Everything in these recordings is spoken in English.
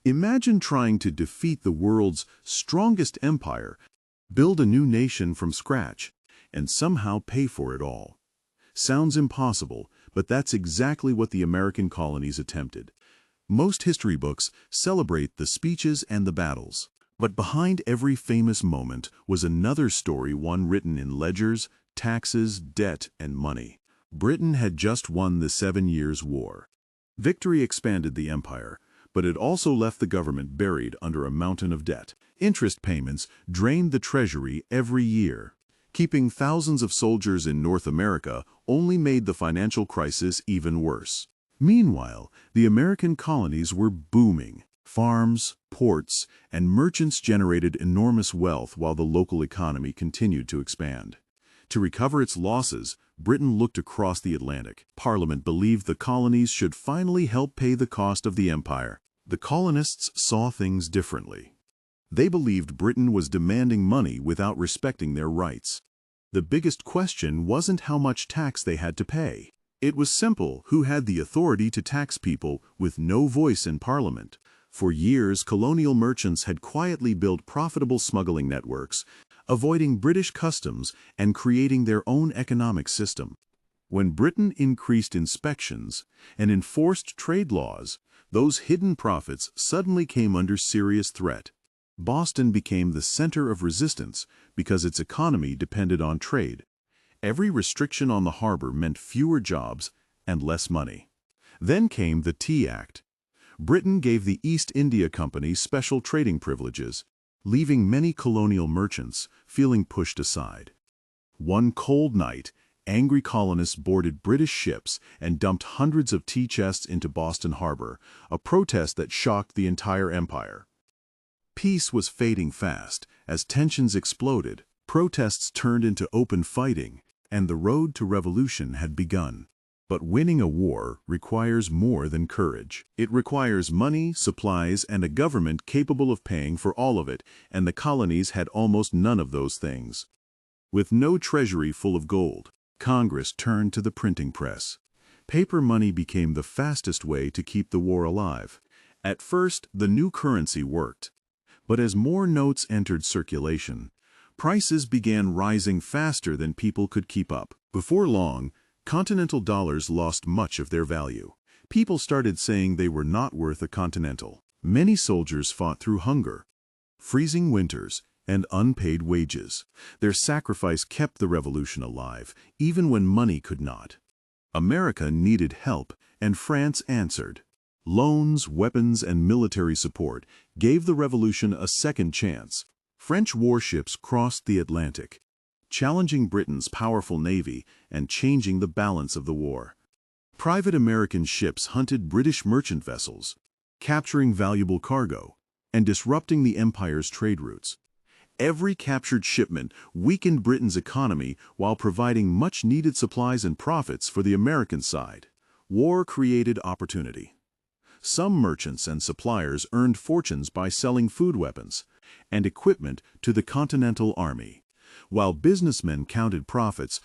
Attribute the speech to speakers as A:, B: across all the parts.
A: Imagine trying to defeat the world's strongest empire, build a new nation from scratch, and somehow pay for it all. Sounds impossible, but that's exactly what the American colonies attempted. Most history books celebrate the speeches and the battles. But behind every famous moment was another story, one written in ledgers, taxes, debt, and money. Britain had just won the 7 Years' War. Victory expanded the empire, but it also left the government buried under a mountain of debt. Interest payments drained the treasury every year. Keeping thousands of soldiers in North America only made the financial crisis even worse. Meanwhile, the American colonies were booming. Farms, ports, and merchants generated enormous wealth while the local economy continued to expand. To recover its losses, Britain looked across the Atlantic. Parliament believed the colonies should finally help pay the cost of the empire. The colonists saw things differently. They believed Britain was demanding money without respecting their rights. The biggest question wasn't how much tax they had to pay. It was simple: who had the authority to tax people with no voice in Parliament? For years, colonial merchants had quietly built profitable smuggling networks, avoiding British customs and creating their own economic system. When Britain increased inspections and enforced trade laws, those hidden profits suddenly came under serious threat. Boston became the center of resistance because its economy depended on trade. Every restriction on the harbor meant fewer jobs and less money. Then came the Tea Act. Britain gave the East India Company special trading privileges, leaving many colonial merchants feeling pushed aside. One cold night, angry colonists boarded British ships and dumped hundreds of tea chests into Boston Harbor, a protest that shocked the entire empire. Peace was fading fast. As tensions exploded, protests turned into open fighting, and the road to revolution had begun. But winning a war requires more than courage. It requires money, supplies, and a government capable of paying for all of it, and the colonies had almost none of those things. With no treasury full of gold, Congress turned to the printing press. Paper money became the fastest way to keep the war alive. At first, the new currency worked. But as more notes entered circulation, prices began rising faster than people could keep up. Before long, continental dollars lost much of their value. People started saying they were not worth a continental. Many soldiers fought through hunger, freezing winters, and unpaid wages. Their sacrifice kept the revolution alive, even when money could not. America needed help, and France answered. Loans, weapons, and military support gave the revolution a second chance. French warships crossed the Atlantic, challenging Britain's powerful navy and changing the balance of the war. Private American ships hunted British merchant vessels, capturing valuable cargo and disrupting the empire's trade routes. Every captured shipment weakened Britain's economy while providing much-needed supplies and profits for the American side. War created opportunity. Some merchants and suppliers earned fortunes by selling food weapons and equipment to the Continental Army. While businessmen counted profits,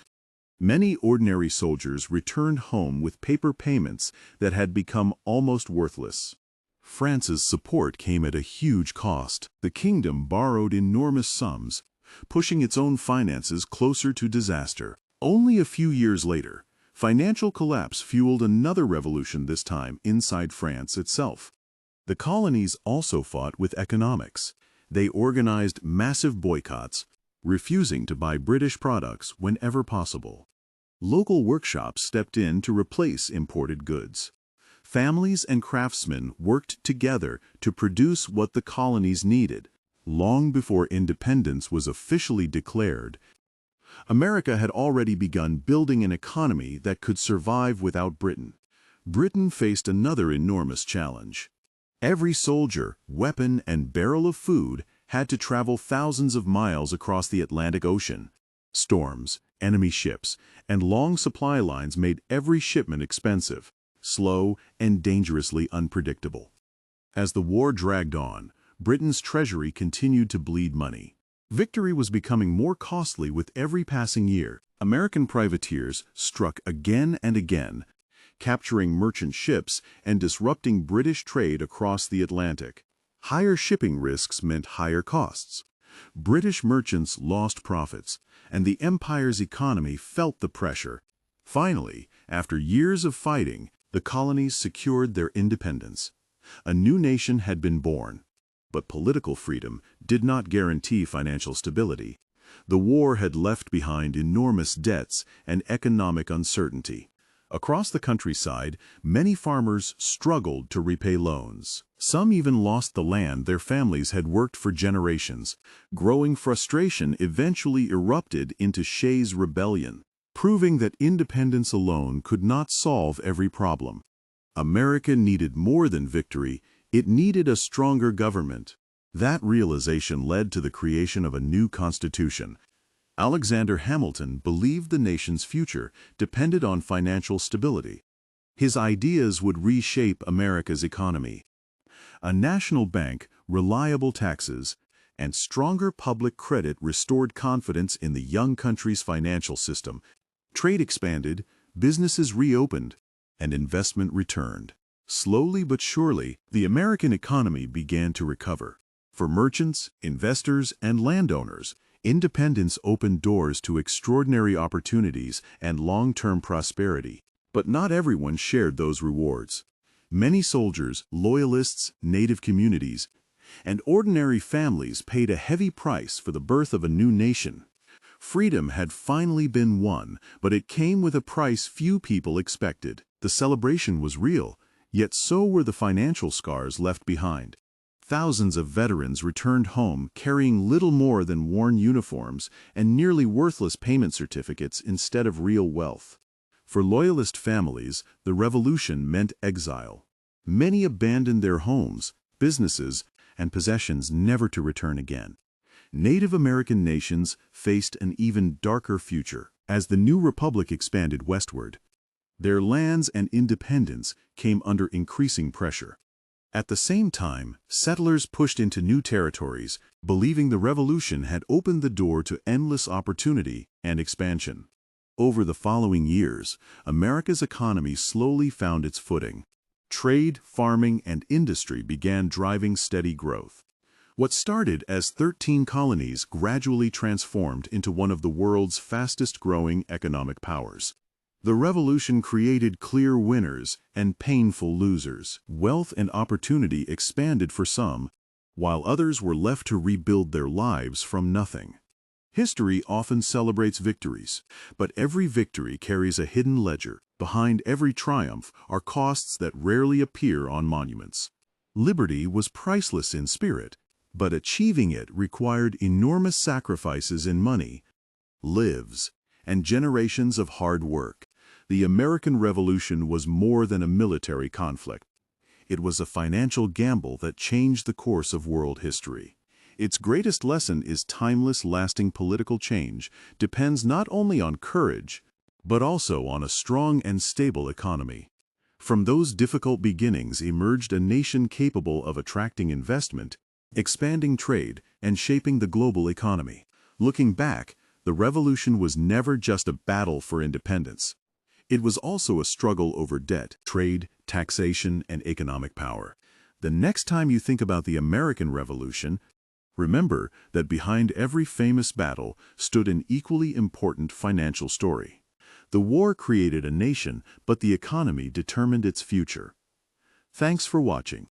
A: many ordinary soldiers returned home with paper payments that had become almost worthless. France's support came at a huge cost. The kingdom borrowed enormous sums, pushing its own finances closer to disaster. Only a few years later, financial collapse fueled another revolution, this time inside France itself. The colonies also fought with economics. They organized massive boycotts, refusing to buy British products whenever possible. Local workshops stepped in to replace imported goods. Families and craftsmen worked together to produce what the colonies needed. Long before independence was officially declared, America had already begun building an economy that could survive without Britain. Britain faced another enormous challenge. Every soldier, weapon, and barrel of food had to travel thousands of miles across the Atlantic Ocean. Storms, enemy ships, and long supply lines made every shipment expensive, slow, and dangerously unpredictable. As the war dragged on, Britain's treasury continued to bleed money. Victory was becoming more costly with every passing year. American privateers struck again and again, capturing merchant ships and disrupting British trade across the Atlantic. Higher shipping risks meant higher costs. British merchants lost profits, and the empire's economy felt the pressure. Finally, after years of fighting, the colonies secured their independence. A new nation had been born. But political freedom did not guarantee financial stability. The war had left behind enormous debts and economic uncertainty. Across the countryside, many farmers struggled to repay loans. Some even lost the land their families had worked for generations. Growing frustration eventually erupted into Shays' Rebellion, proving that independence alone could not solve every problem. America needed more than victory, it needed a stronger government. That realization led to the creation of a new constitution. Alexander Hamilton believed the nation's future depended on financial stability. His ideas would reshape America's economy. A national bank, reliable taxes, and stronger public credit restored confidence in the young country's financial system. Trade expanded, businesses reopened, and investment returned. Slowly but surely, the American economy began to recover. For merchants, investors, and landowners, independence opened doors to extraordinary opportunities and long-term prosperity. But not everyone shared those rewards. Many soldiers, loyalists, native communities, and ordinary families paid a heavy price for the birth of a new nation. Freedom had finally been won, but it came with a price few people expected. The celebration was real, yet so were the financial scars left behind. Thousands of veterans returned home carrying little more than worn uniforms and nearly worthless payment certificates instead of real wealth. For Loyalist families, the revolution meant exile. Many abandoned their homes, businesses, and possessions never to return again. Native American nations faced an even darker future. As the new republic expanded westward, their lands and independence came under increasing pressure. At the same time, settlers pushed into new territories, believing the revolution had opened the door to endless opportunity and expansion. Over the following years, America's economy slowly found its footing. Trade, farming, and industry began driving steady growth. What started as 13 colonies gradually transformed into one of the world's fastest-growing economic powers. The revolution created clear winners and painful losers. Wealth and opportunity expanded for some, while others were left to rebuild their lives from nothing. History often celebrates victories, but every victory carries a hidden ledger. Behind every triumph are costs that rarely appear on monuments. Liberty was priceless in spirit, but achieving it required enormous sacrifices in money, lives, and generations of hard work. The American Revolution was more than a military conflict. It was a financial gamble that changed the course of world history. Its greatest lesson is timeless, lasting political change depends not only on courage, but also on a strong and stable economy. From those difficult beginnings emerged a nation capable of attracting investment, expanding trade, and shaping the global economy. Looking back, the revolution was never just a battle for independence. It was also a struggle over debt, trade, taxation, and economic power. The next time you think about the American Revolution, remember that behind every famous battle stood an equally important financial story. The war created a nation, but the economy determined its future. Thanks for watching.